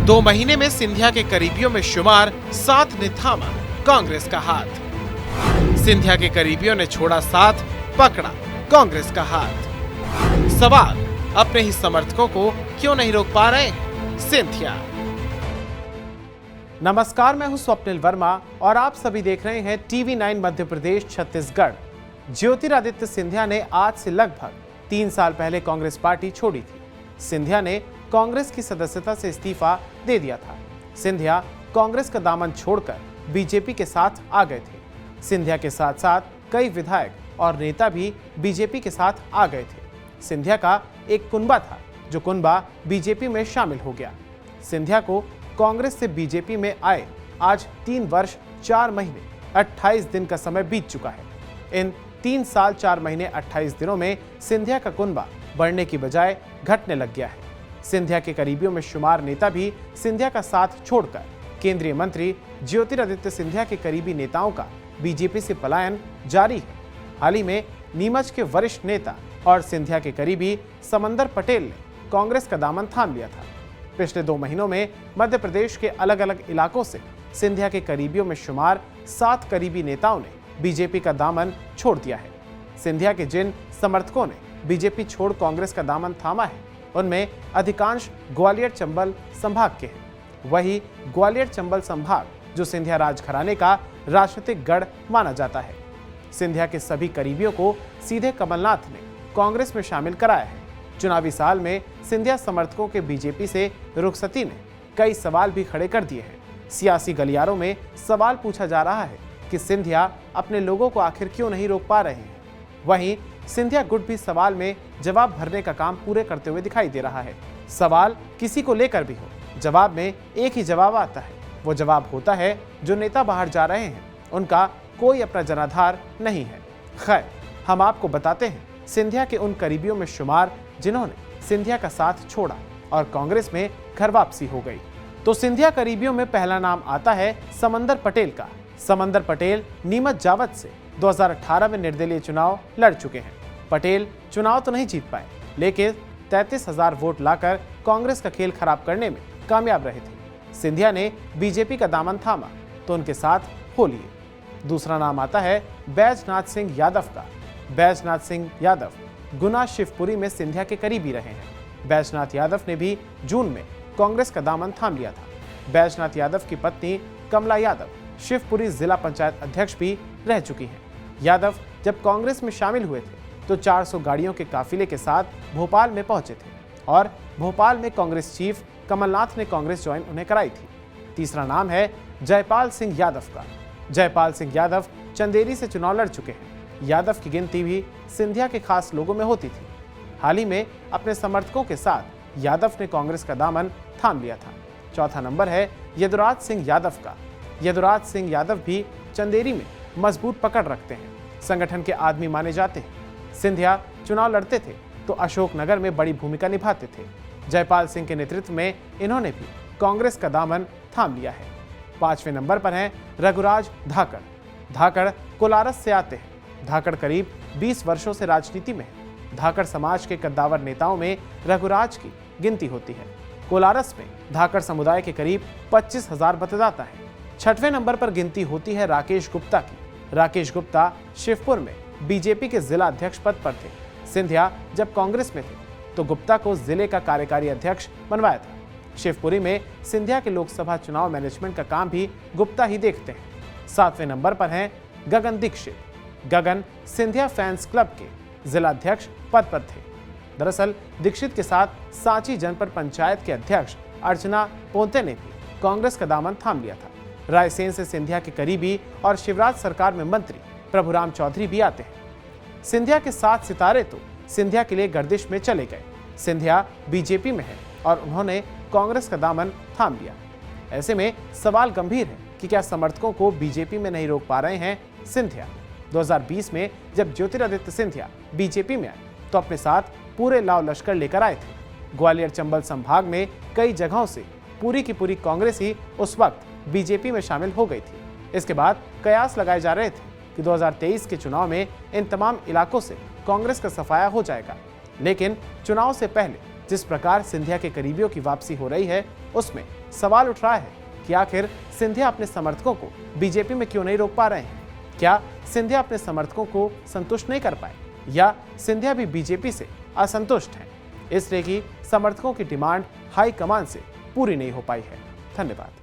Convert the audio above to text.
2 महीने में सिंधिया के करीबियों में शुमार 7 ने थामा कांग्रेस का हाथ। सिंधिया के करीबियों ने छोड़ा साथ, पकड़ा कांग्रेस का हाथ। सवाल, अपने ही समर्थकों को क्यों नहीं रोक पा रहे हैं सिंधिया। नमस्कार, मैं हूं स्वप्निल वर्मा और आप सभी देख रहे हैं TV9 मध्य प्रदेश छत्तीसगढ़। ज्योतिरादित्य सिंधिया ने आज से लगभग 3 साल पहले कांग्रेस पार्टी छोड़ी थी। सिंधिया ने कांग्रेस की सदस्यता से इस्तीफा दे दिया था। सिंधिया कांग्रेस का दामन छोड़कर बीजेपी के साथ आ गए थे। सिंधिया के साथ साथ कई विधायक और नेता भी बीजेपी के साथ आ गए थे। सिंधिया का एक कुनबा था जो कुनबा बीजेपी में शामिल हो गया। सिंधिया को कांग्रेस से बीजेपी में आए आज 3 वर्ष 4 महीने 28 दिन का समय बीत चुका है। इन 3 साल 4 महीने 28 दिनों में सिंधिया का कुनबा बढ़ने की बजाय घटने लग गया है। सिंधिया के करीबियों में शुमार नेता भी सिंधिया का साथ छोड़कर केंद्रीय मंत्री ज्योतिरादित्य सिंधिया के करीबी नेताओं का बीजेपी से पलायन जारी है। हाल ही में नीमच के वरिष्ठ नेता और सिंधिया के करीबी समंदर पटेल ने कांग्रेस का दामन थाम लिया था। पिछले 2 महीनों में मध्य प्रदेश के अलग अलग इलाकों से सिंधिया के करीबियों में शुमार 7 करीबी नेताओं ने बीजेपी का दामन छोड़ दिया है। सिंधिया के जिन समर्थकों ने बीजेपी छोड़ कांग्रेस का दामन थामा है, उनमें अधिकांश ग्वालियर चंबल संभाग के हैं। वही ग्वालियर चंबल संभाग जो सिंधिया राजघराने का राजनीतिक गढ़ माना जाता है। सिंधिया के सभी करीबियों को सीधे कमलनाथ ने कांग्रेस में शामिल कराया है। चुनावी साल में सिंधिया समर्थकों के बीजेपी से रुखसती ने कई सवाल भी खड़े कर दिए हैं। सियासी गलियारों में सवाल पूछा जा रहा है कि सिंधिया अपने लोगों को आखिर क्यों नहीं रोक पा रहे हैं। वहीं सिंधिया गुट भी सवाल में जवाब भरने का काम पूरे करते हुए दिखाई दे रहा है। सवाल किसी को लेकर भी हो, जवाब में एक ही जवाब आता है। वो जवाब होता है जो नेता बाहर जा रहे हैं उनका कोई अपना जनाधार नहीं है। खैर, हम आपको बताते हैं सिंधिया के उन करीबियों में शुमार जिन्होंने सिंधिया का साथ छोड़ा और कांग्रेस में घर वापसी हो गई। तो सिंधिया करीबियों में पहला नाम आता है समंदर पटेल का। समंदर पटेल नीमच जावत से 2018 में निर्दलीय चुनाव लड़ चुके हैं। पटेल चुनाव तो नहीं जीत पाए, लेकिन 33,000 वोट लाकर कांग्रेस का खेल खराब करने में कामयाब रहे थे। सिंधिया ने बीजेपी का दामन थामा तो उनके साथ हो लिए। दूसरा नाम आता है बैजनाथ सिंह यादव का। बैजनाथ सिंह यादव गुना शिवपुरी में सिंधिया के करीबी रहे हैं। बैजनाथ यादव ने भी जून में कांग्रेस का दामन थाम लिया था। बैजनाथ यादव की पत्नी कमला यादव शिवपुरी जिला पंचायत अध्यक्ष भी रह चुकी हैं। यादव जब कांग्रेस में शामिल हुए थे तो 400 गाड़ियों के काफिले के साथ भोपाल में पहुंचे थे और भोपाल में कांग्रेस चीफ कमलनाथ ने कांग्रेस ज्वाइन उन्हें कराई थी। तीसरा नाम है जयपाल सिंह यादव का। जयपाल सिंह यादव चंदेरी से चुनाव लड़ चुके हैं। यादव की गिनती भी सिंधिया के खास लोगों में होती थी। हाल ही में अपने समर्थकों के साथ यादव ने कांग्रेस का दामन थाम लिया था। चौथा नंबर है यदुराज सिंह यादव का। यदुराज सिंह यादव भी चंदेरी में मजबूत पकड़ रखते हैं, संगठन के आदमी माने जाते हैं। सिंधिया चुनाव लड़ते थे तो अशोकनगर में बड़ी भूमिका निभाते थे। जयपाल सिंह के नेतृत्व में इन्होंने भी कांग्रेस का दामन थाम लिया है। 5वें नंबर पर हैं रघुराज धाकड़। धाकड़ कोलारस से आते हैं। धाकड़ करीब 20 वर्षों से राजनीति में है। धाकड़ समाज के कद्दावर नेताओं में रघुराज की गिनती होती है। कोलारस में धाकड़ समुदाय के करीब 25,000 मतदाता हैं। 6वें नंबर पर गिनती होती है राकेश गुप्ता की। राकेश गुप्ता शिवपुर में बीजेपी के जिला अध्यक्ष पद पर थे। सिंधिया जब कांग्रेस में थे तो गुप्ता को जिले का कार्यकारी अध्यक्ष बनवाया था। शिवपुरी में सिंधिया के लोकसभा चुनाव मैनेजमेंट का काम भी गुप्ता ही देखते हैं। 7वें नंबर पर हैं गगन दीक्षित। गगन सिंधिया फैंस क्लब के जिला अध्यक्ष पद पर थे। दरअसल दीक्षित के साथ सांची जनपद पंचायत के अध्यक्ष अर्चना पोंते ने भी कांग्रेस का दामन थाम लिया था। रायसेन से सिंधिया के करीबी और शिवराज सरकार में मंत्री प्रभुराम चौधरी भी आते हैं। सिंधिया के 7 सितारे तो सिंधिया के लिए गर्दिश में चले गए। सिंधिया बीजेपी में है और उन्होंने कांग्रेस का दामन थाम लिया। ऐसे में सवाल गंभीर है कि क्या समर्थकों को बीजेपी में नहीं रोक पा रहे हैं सिंधिया। 2020 में जब ज्योतिरादित्य सिंधिया बीजेपी में आए तो अपने साथ पूरे लाव लश्कर लेकर आए थे। ग्वालियर चंबल संभाग में कई जगहों से पूरी की पूरी कांग्रेस ही उस वक्त बीजेपी में शामिल हो गई थी। इसके बाद कयास लगाए जा रहे थे कि 2023 के चुनाव में इन तमाम इलाकों से कांग्रेस का सफाया हो जाएगा। लेकिन चुनाव से पहले जिस प्रकार सिंधिया के करीबियों की वापसी हो रही है, उसमें सवाल उठ रहा है कि आखिर सिंधिया अपने समर्थकों को बीजेपी में क्यों नहीं रोक पा रहे हैं? क्या सिंधिया अपने समर्थकों को संतुष्ट नहीं कर पाए, या सिंधिया भी बीजेपी से असंतुष्ट हैं, इसलिए कि समर्थकों की डिमांड हाईकमान से पूरी नहीं हो पाई है? धन्यवाद।